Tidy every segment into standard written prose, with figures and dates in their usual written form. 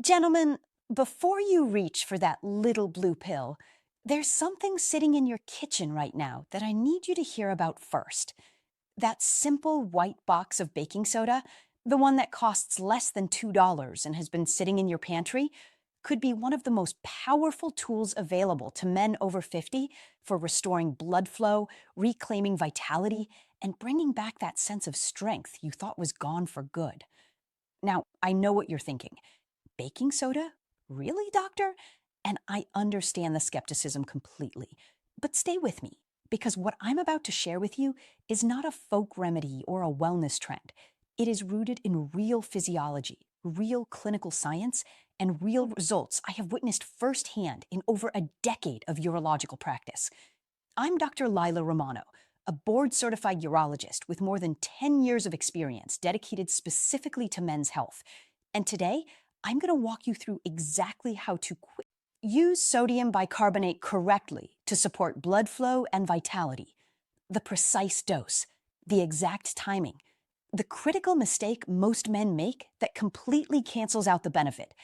Gentlemen, before you reach for that little blue pill, there's something sitting in your kitchen right now that I need you to hear about first. That simple white box of baking soda, the one that costs less than $2 and has been sitting in your pantry, could be one of the most powerful tools available to men over 50 for restoring blood flow, reclaiming vitality, and bringing back that sense of strength you thought was gone for good. Now, I know what you're thinking. Baking soda? Really, doctor? And I understand the skepticism completely. But stay with me, because what I'm about to share with you is not a folk remedy or a wellness trend. It is rooted in real physiology, real clinical science, and real results I have witnessed firsthand in over a decade of urological practice. I'm Dr. Lila Romano, a board certified urologist with more than 10 years of experience dedicated specifically to men's health. And today, I'm going to walk you through exactly how to use sodium bicarbonate correctly to support blood flow and vitality, the precise dose, the exact timing, the critical mistake most men make that completely cancels out the benefit.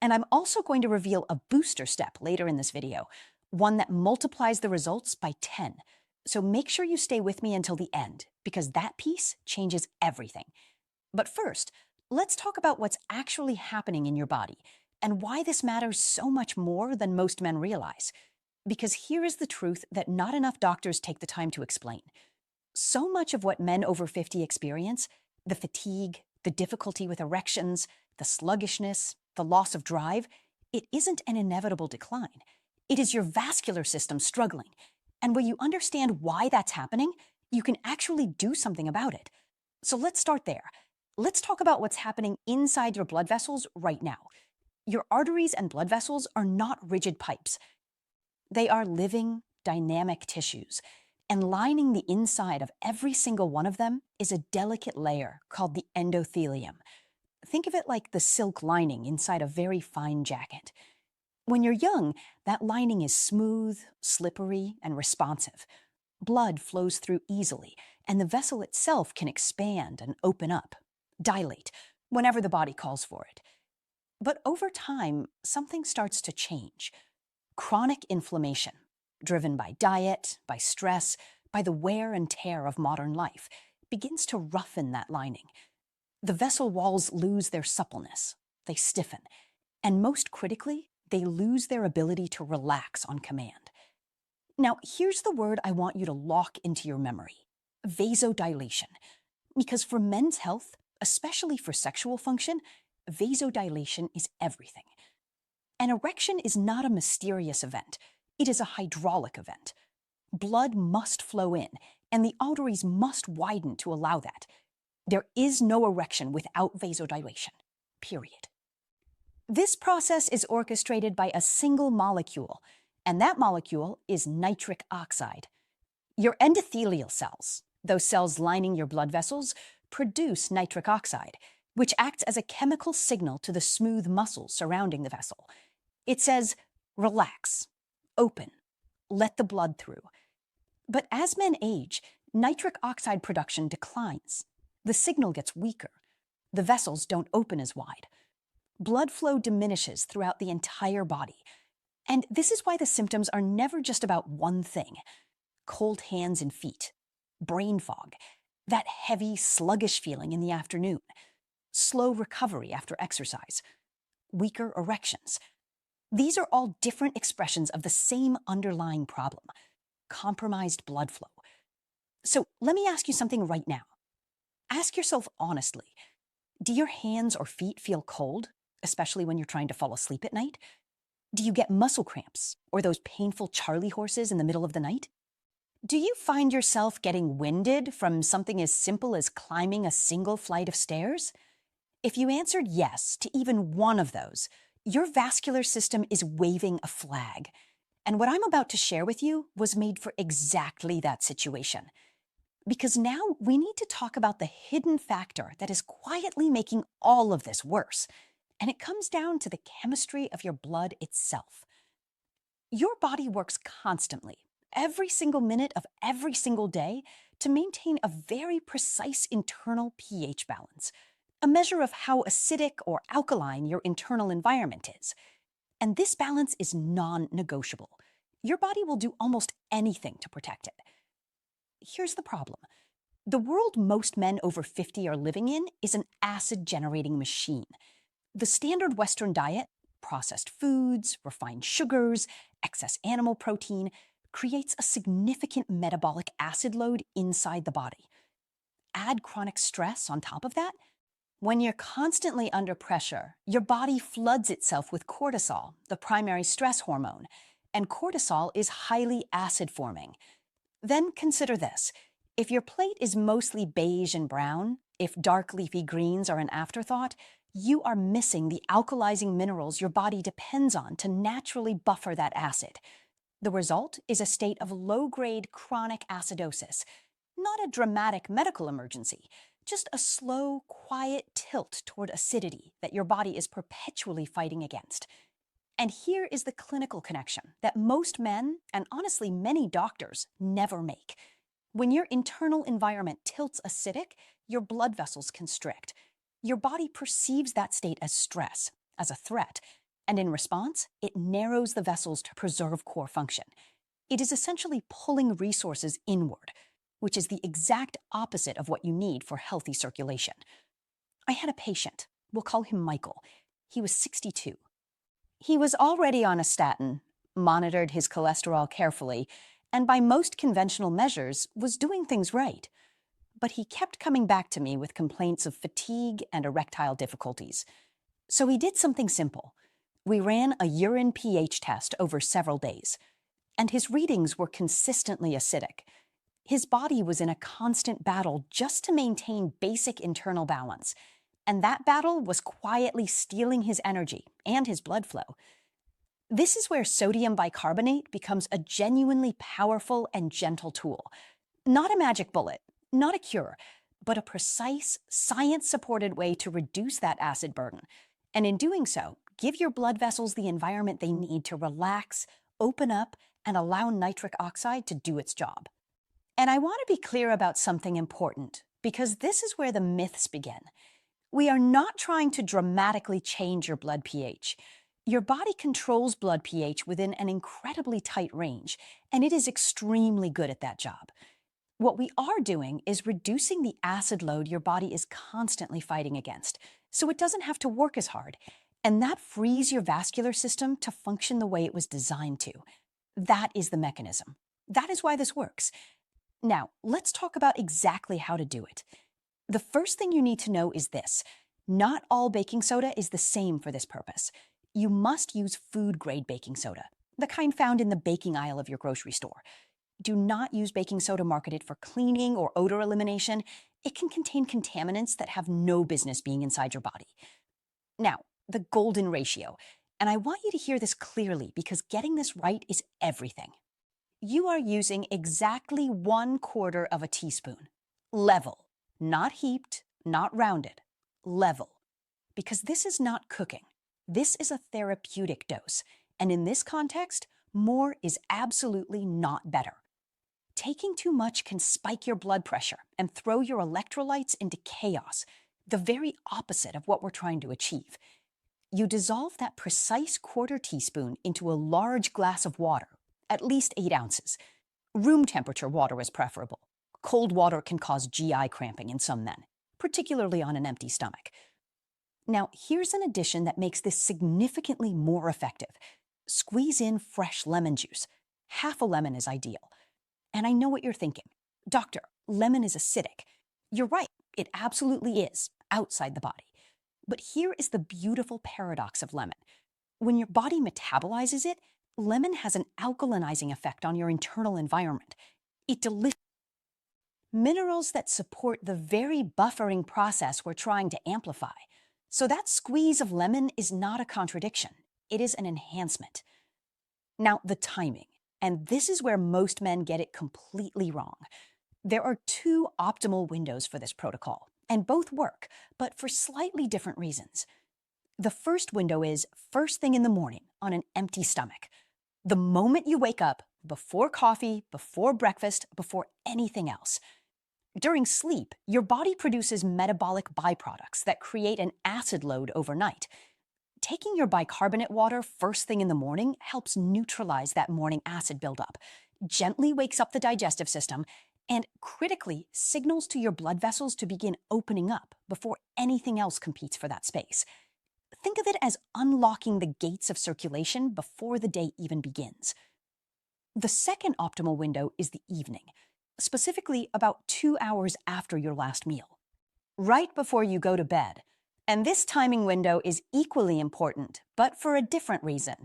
And I'm also going to reveal a booster step later in this video, one that multiplies the results by 10. So make sure you stay with me until the end, because that piece changes everything. But first, let's talk about what's actually happening in your body and why this matters so much more than most men realize. Because here is the truth that not enough doctors take the time to explain. So much of what men over 50 experience, the fatigue, the difficulty with erections, the sluggishness, the loss of drive, it isn't an inevitable decline. It is your vascular system struggling. And when you understand why that's happening, you can actually do something about it. So let's start there. Let's talk about what's happening inside your blood vessels right now. Your arteries and blood vessels are not rigid pipes. They are living, dynamic tissues. And lining the inside of every single one of them is a delicate layer called the endothelium. Think of it like the silk lining inside a very fine jacket. When you're young, that lining is smooth, slippery, and responsive. Blood flows through easily, and the vessel itself can expand and open up, dilate, whenever the body calls for it. But over time, something starts to change. Chronic inflammation, driven by diet, by stress, by the wear and tear of modern life, begins to roughen that lining. The vessel walls lose their suppleness, they stiffen, and most critically, they lose their ability to relax on command. Now, here's the word I want you to lock into your memory: vasodilation. Because for men's health, especially for sexual function, vasodilation is everything. An erection is not a mysterious event. It is a hydraulic event. Blood must flow in, and the arteries must widen to allow that. There is no erection without vasodilation, period. This process is orchestrated by a single molecule, and that molecule is nitric oxide. Your endothelial cells, those cells lining your blood vessels, produce nitric oxide, which acts as a chemical signal to the smooth muscles surrounding the vessel. It says, relax, open, let the blood through. But as men age, nitric oxide production declines. The signal gets weaker. The vessels don't open as wide. Blood flow diminishes throughout the entire body. And this is why the symptoms are never just about one thing: cold hands and feet, brain fog, that heavy, sluggish feeling in the afternoon, slow recovery after exercise, weaker erections. These are all different expressions of the same underlying problem: compromised blood flow. So let me ask you something right now. Ask yourself honestly, do your hands or feet feel cold, especially when you're trying to fall asleep at night? Do you get muscle cramps or those painful Charlie horses in the middle of the night? Do you find yourself getting winded from something as simple as climbing a single flight of stairs? If you answered yes to even one of those, your vascular system is waving a flag. And what I'm about to share with you was made for exactly that situation. Because now we need to talk about the hidden factor that is quietly making all of this worse. And it comes down to the chemistry of your blood itself. Your body works constantly, every single minute of every single day, to maintain a very precise internal pH balance. a measure of how acidic or alkaline your internal environment is. And this balance is non-negotiable. Your body will do almost anything to protect it. Here's the problem. The world most men over 50 are living in is an acid-generating machine. The standard Western diet, processed foods, refined sugars, excess animal protein, creates a significant metabolic acid load inside the body. Add chronic stress on top of that. When you're constantly under pressure, your body floods itself with cortisol, the primary stress hormone, and cortisol is highly acid-forming. Then consider this. If your plate is mostly beige and brown, if dark leafy greens are an afterthought, you are missing the alkalizing minerals your body depends on to naturally buffer that acid. The result is a state of low-grade chronic acidosis, not a dramatic medical emergency, just a slow, quiet tilt toward acidity that your body is perpetually fighting against. And here is the clinical connection that most men, and honestly many doctors, never make. When your internal environment tilts acidic, your blood vessels constrict. Your body perceives that state as stress, as a threat, and in response, it narrows the vessels to preserve core function. It is essentially pulling resources inward, which is the exact opposite of what you need for healthy circulation. I had a patient, we'll call him Michael. He was 62. He was already on a statin, monitored his cholesterol carefully, and by most conventional measures was doing things right. But he kept coming back to me with complaints of fatigue and erectile difficulties. So he did something simple. We ran a urine pH test over several days, and his readings were consistently acidic. His body was in a constant battle just to maintain basic internal balance, and that battle was quietly stealing his energy and his blood flow. This is where sodium bicarbonate becomes a genuinely powerful and gentle tool. Not a magic bullet, not a cure, but a precise, science-supported way to reduce that acid burden. And in doing so, give your blood vessels the environment they need to relax, open up, and allow nitric oxide to do its job. And I want to be clear about something important, because this is where the myths begin. We are not trying to dramatically change your blood pH. Your body controls blood pH within an incredibly tight range, and it is extremely good at that job. What we are doing is reducing the acid load your body is constantly fighting against, so it doesn't have to work as hard, and that frees your vascular system to function the way it was designed to. That is the mechanism. That is why this works. Now, let's talk about exactly how to do it. The first thing you need to know is this. Not all baking soda is the same for this purpose. You must use food-grade baking soda, the kind found in the baking aisle of your grocery store. Do not use baking soda marketed for cleaning or odor elimination. It can contain contaminants that have no business being inside your body. Now, the golden ratio. And I want you to hear this clearly because getting this right is everything. You are using exactly 1/4 of a teaspoon. Level. Not heaped, not rounded. Level. Because this is not cooking. This is a therapeutic dose. And in this context, more is absolutely not better. Taking too much can spike your blood pressure and throw your electrolytes into chaos, the very opposite of what we're trying to achieve. You dissolve that precise 1/4 teaspoon into a large glass of water, at least 8 ounces. Room temperature water is preferable. Cold water can cause GI cramping in some men, particularly on an empty stomach. Now, here's an addition that makes this significantly more effective. Squeeze in fresh lemon juice. Half a lemon is ideal. And I know what you're thinking. Doctor, lemon is acidic. You're right, it absolutely is, outside the body. But here is the beautiful paradox of lemon. When your body metabolizes it, lemon has an alkalinizing effect on your internal environment. It delivers minerals that support the very buffering process we're trying to amplify. So that squeeze of lemon is not a contradiction. It is an enhancement. Now, the timing. And this is where most men get it completely wrong. There are 2 optimal windows for this protocol, and both work, but for slightly different reasons. The first window is first thing in the morning on an empty stomach. The moment you wake up, before coffee, before breakfast, before anything else. During sleep, your body produces metabolic byproducts that create an acid load overnight. Taking your bicarbonate water first thing in the morning helps neutralize that morning acid buildup, gently wakes up the digestive system, and critically signals to your blood vessels to begin opening up before anything else competes for that space. Think of it as unlocking the gates of circulation before the day even begins. The second optimal window is the evening, specifically about 2 hours after your last meal, right before you go to bed. And this timing window is equally important, but for a different reason.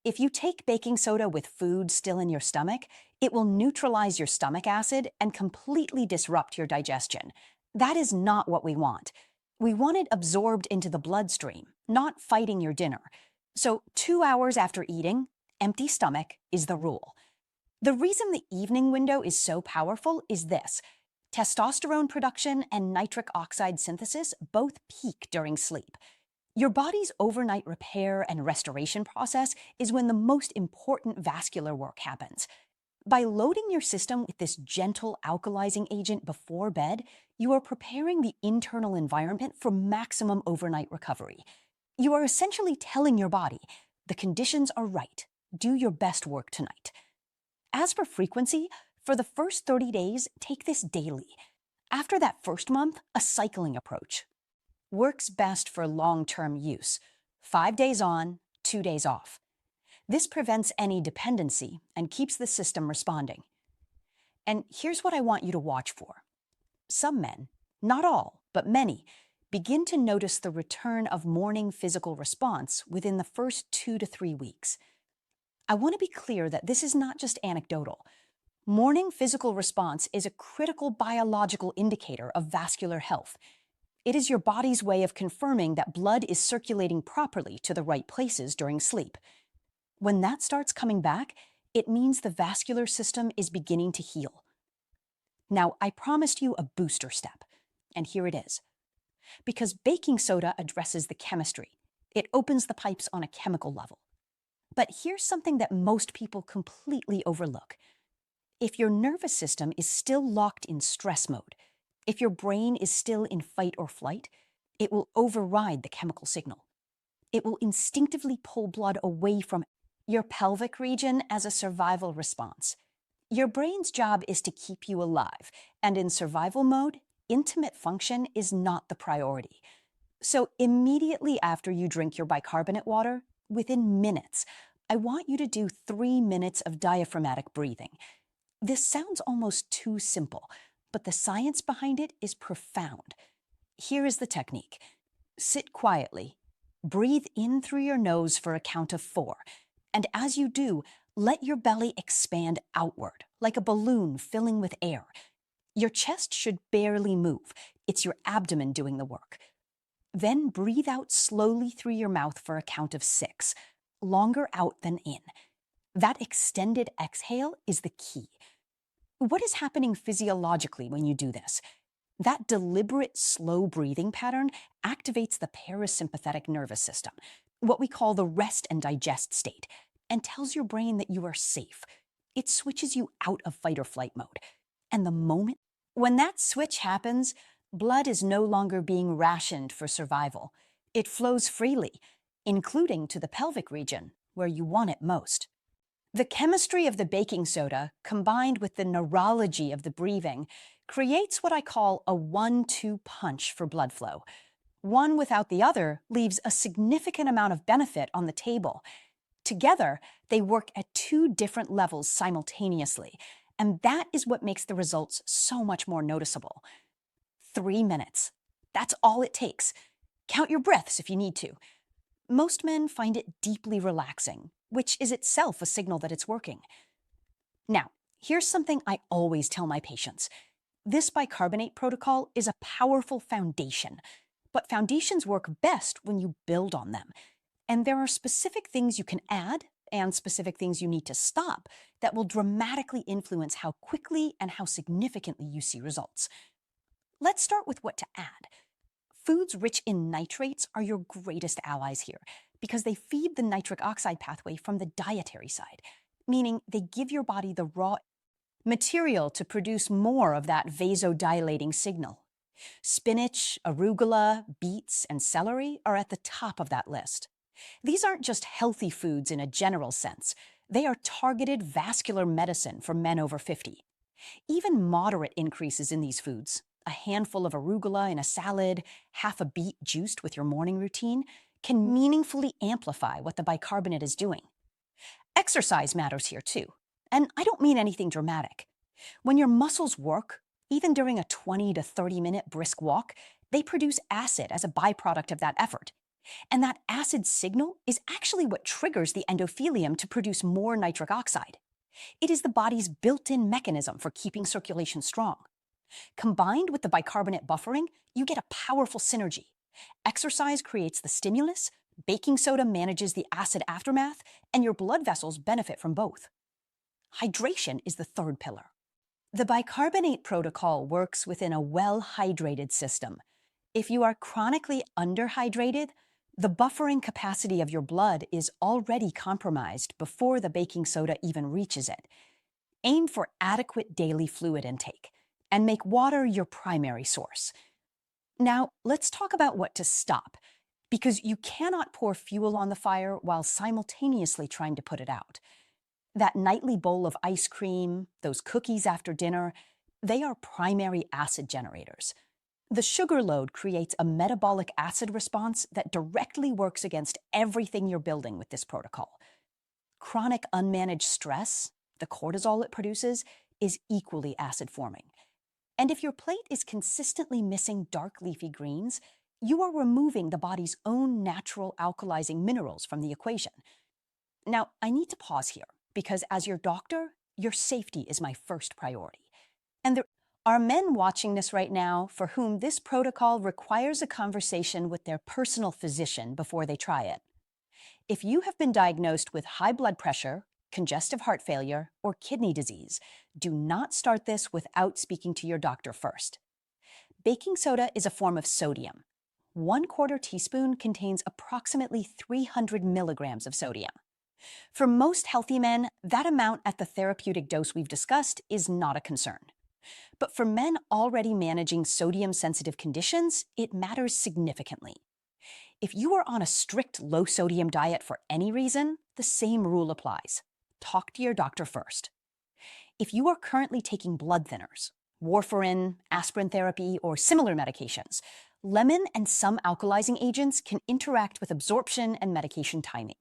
If you take baking soda with food still in your stomach, it will neutralize your stomach acid and completely disrupt your digestion. That is not what we want. We want it absorbed into the bloodstream, not fighting your dinner. So 2 hours after eating, empty stomach is the rule. The reason the evening window is so powerful is this. Testosterone production and nitric oxide synthesis both peak during sleep. Your body's overnight repair and restoration process is when the most important vascular work happens. By loading your system with this gentle alkalizing agent before bed, you are preparing the internal environment for maximum overnight recovery. You are essentially telling your body, the conditions are right. Do your best work tonight. As for frequency, for the first 30 days, take this daily. After that first month, a cycling approach works best for long-term use. 5 days on, 2 days off. This prevents any dependency and keeps the system responding. And here's what I want you to watch for. Some men, not all, but many, begin to notice the return of morning physical response within the first 2 to 3 weeks. I want to be clear that this is not just anecdotal. Morning physical response is a critical biological indicator of vascular health. It is your body's way of confirming that blood is circulating properly to the right places during sleep. When that starts coming back, it means the vascular system is beginning to heal. Now, I promised you a booster step, and here it is. Because baking soda addresses the chemistry, it opens the pipes on a chemical level. But here's something that most people completely overlook. If your nervous system is still locked in stress mode, if your brain is still in fight or flight, it will override the chemical signal. It will instinctively pull blood away from your pelvic region as a survival response. Your brain's job is to keep you alive, and in survival mode, intimate function is not the priority. So immediately after you drink your bicarbonate water, within minutes, I want you to do 3 minutes of diaphragmatic breathing. This sounds almost too simple, but the science behind it is profound. Here is the technique. Sit quietly. Breathe in through your nose for a count of 4. And as you do, let your belly expand outward, like a balloon filling with air. Your chest should barely move. It's your abdomen doing the work. Then breathe out slowly through your mouth for a count of 6, longer out than in. That extended exhale is the key. What is happening physiologically when you do this? That deliberate, slow breathing pattern activates the parasympathetic nervous system, what we call the rest and digest state, and tells your brain that you are safe. It switches you out of fight or flight mode. And the moment when that switch happens, blood is no longer being rationed for survival. It flows freely, including to the pelvic region, where you want it most. The chemistry of the baking soda, combined with the neurology of the breathing, creates what I call a 1-2 punch for blood flow. One without the other leaves a significant amount of benefit on the table. Together, they work at 2 different levels simultaneously, and that is what makes the results so much more noticeable. 3 minutes. That's all it takes. Count your breaths if you need to. Most men find it deeply relaxing, which is itself a signal that it's working. Now, here's something I always tell my patients. This bicarbonate protocol is a powerful foundation, but foundations work best when you build on them. And there are specific things you can add and specific things you need to stop that will dramatically influence how quickly and how significantly you see results. Let's start with what to add. Foods rich in nitrates are your greatest allies here because they feed the nitric oxide pathway from the dietary side, meaning they give your body the raw material to produce more of that vasodilating signal. Spinach, arugula, beets, and celery are at the top of that list. These aren't just healthy foods in a general sense. They are targeted vascular medicine for men over 50. Even moderate increases in these foods, a handful of arugula in a salad, half a beet juiced with your morning routine, can meaningfully amplify what the bicarbonate is doing. Exercise matters here too. And I don't mean anything dramatic. When your muscles work, even during a 20 to 30-minute brisk walk, they produce acid as a byproduct of that effort. And that acid signal is actually what triggers the endothelium to produce more nitric oxide. It is the body's built-in mechanism for keeping circulation strong. Combined with the bicarbonate buffering, you get a powerful synergy. Exercise creates the stimulus, baking soda manages the acid aftermath, and your blood vessels benefit from both. Hydration is the third pillar. The bicarbonate protocol works within a well-hydrated system. If you are chronically underhydrated, the buffering capacity of your blood is already compromised before the baking soda even reaches it. Aim for adequate daily fluid intake and make water your primary source. Now, let's talk about what to stop, because you cannot pour fuel on the fire while simultaneously trying to put it out. That nightly bowl of ice cream, those cookies after dinner, they are primary acid generators. The sugar load creates a metabolic acid response that directly works against everything you're building with this protocol. Chronic unmanaged stress, the cortisol it produces, is equally acid-forming. And if your plate is consistently missing dark leafy greens, you are removing the body's own natural alkalizing minerals from the equation. Now, I need to pause here, because as your doctor, your safety is my first priority. And there are men watching this right now for whom this protocol requires a conversation with their personal physician before they try it. If you have been diagnosed with high blood pressure, congestive heart failure, or kidney disease, do not start this without speaking to your doctor first. Baking soda is a form of sodium. 1/4 teaspoon contains approximately 300 milligrams of sodium. For most healthy men, that amount at the therapeutic dose we've discussed is not a concern. But for men already managing sodium-sensitive conditions, it matters significantly. If you are on a strict low-sodium diet for any reason, the same rule applies. Talk to your doctor first. If you are currently taking blood thinners, warfarin, aspirin therapy, or similar medications, lemon and some alkalizing agents can interact with absorption and medication timing.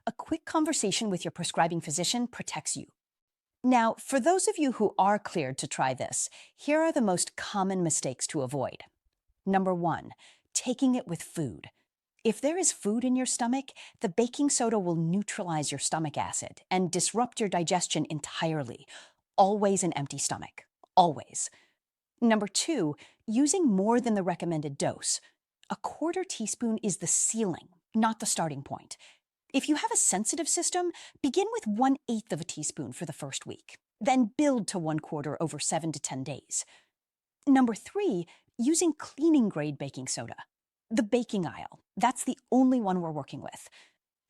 A quick conversation with your prescribing physician protects you. Now, for those of you who are cleared to try this, here are the most common mistakes to avoid. Number 1, taking it with food. If there is food in your stomach, the baking soda will neutralize your stomach acid and disrupt your digestion entirely. Always an empty stomach. Always. Number 2, using more than the recommended dose. 1/4 teaspoon is the ceiling, not the starting point. If you have a sensitive system, begin with 1/8 of a teaspoon for the first week, then build to 1/4 over 7 to 10 days. Number 3, using cleaning grade baking soda. The baking aisle, that's the only one we're working with.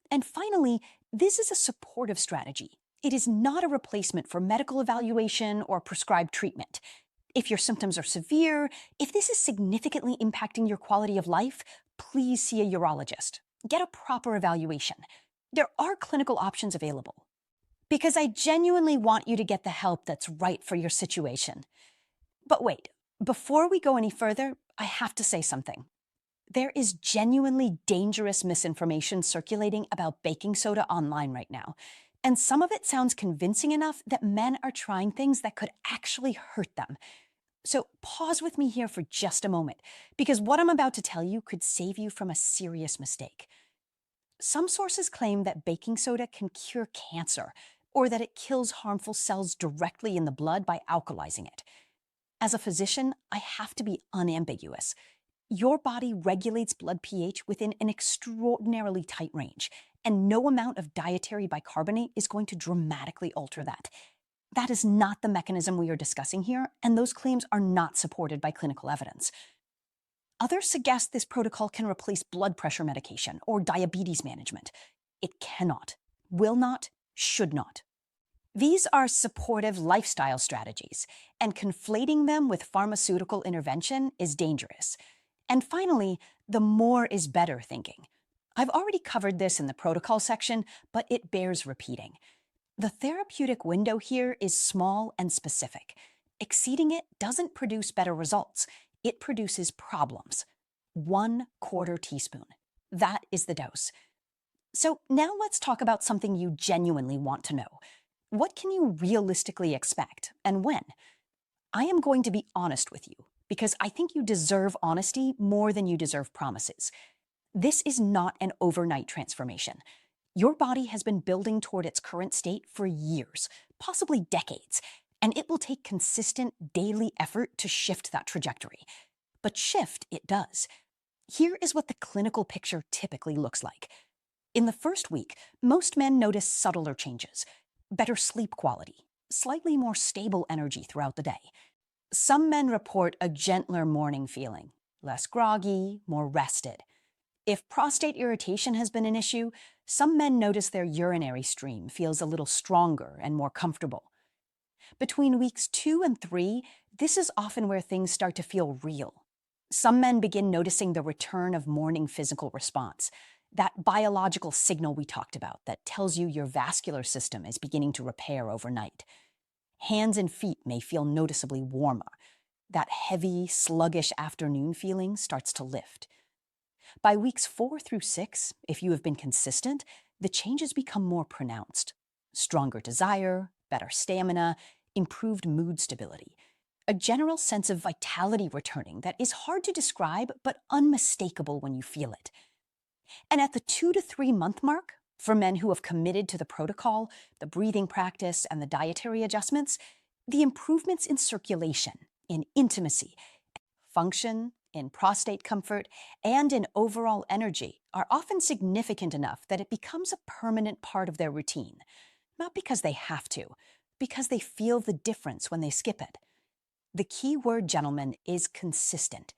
And finally, this is a supportive strategy. It is not a replacement for medical evaluation or prescribed treatment. If your symptoms are severe, if this is significantly impacting your quality of life, please see a urologist. Get a proper evaluation. There are clinical options available. Because I genuinely want you to get the help that's right for your situation. But wait, before we go any further, I have to say something. There is genuinely dangerous misinformation circulating about baking soda online right now. And some of it sounds convincing enough that men are trying things that could actually hurt them. So pause with me here for just a moment, because what I'm about to tell you could save you from a serious mistake. Some sources claim that baking soda can cure cancer, or that it kills harmful cells directly in the blood by alkalizing it. As a physician, I have to be unambiguous. Your body regulates blood pH within an extraordinarily tight range, and no amount of dietary bicarbonate is going to dramatically alter that. That is not the mechanism we are discussing here, and those claims are not supported by clinical evidence. Others suggest this protocol can replace blood pressure medication or diabetes management. It cannot, will not, should not. These are supportive lifestyle strategies, and conflating them with pharmaceutical intervention is dangerous. And finally, the more is better thinking. I've already covered this in the protocol section, but it bears repeating. The therapeutic window here is small and specific. Exceeding it doesn't produce better results, it produces problems. 1/4 teaspoon. That is the dose. So now let's talk about something you genuinely want to know. What can you realistically expect and when? I am going to be honest with you because I think you deserve honesty more than you deserve promises. This is not an overnight transformation. Your body has been building toward its current state for years, possibly decades, and it will take consistent daily effort to shift that trajectory. But shift it does. Here is what the clinical picture typically looks like. In the first week, most men notice subtler changes: better sleep quality, slightly more stable energy throughout the day. Some men report a gentler morning feeling, less groggy, more rested. If prostate irritation has been an issue, some men notice their urinary stream feels a little stronger and more comfortable. Between weeks 2 and 3, this is often where things start to feel real. Some men begin noticing the return of morning physical response, that biological signal we talked about that tells you your vascular system is beginning to repair overnight. Hands and feet may feel noticeably warmer. That heavy, sluggish afternoon feeling starts to lift. By weeks 4 through 6, if you have been consistent, the changes become more pronounced. Stronger desire, better stamina, improved mood stability. A general sense of vitality returning that is hard to describe but unmistakable when you feel it. And at the 2 to 3 month mark, for men who have committed to the protocol, the breathing practice, and the dietary adjustments, the improvements in circulation, in intimacy, function, in prostate comfort, and in overall energy are often significant enough that it becomes a permanent part of their routine. Not because they have to, because they feel the difference when they skip it. The key word, gentlemen, is consistent.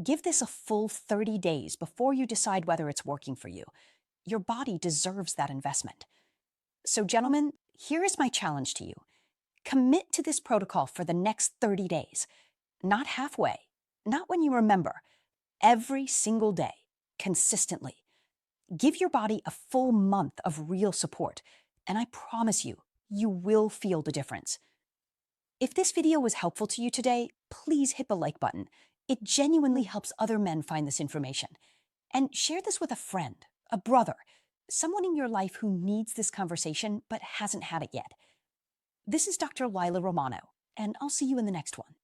Give this a full 30 days before you decide whether it's working for you. Your body deserves that investment. So, gentlemen, here is my challenge to you. Commit to this protocol for the next 30 days. Not halfway, not when you remember. Every single day, consistently. Give your body a full month of real support, and I promise you, you will feel the difference. If this video was helpful to you today, please hit the like button. It genuinely helps other men find this information. And share this with a friend, a brother, someone in your life who needs this conversation but hasn't had it yet. This is Dr. Lila Romano, and I'll see you in the next one.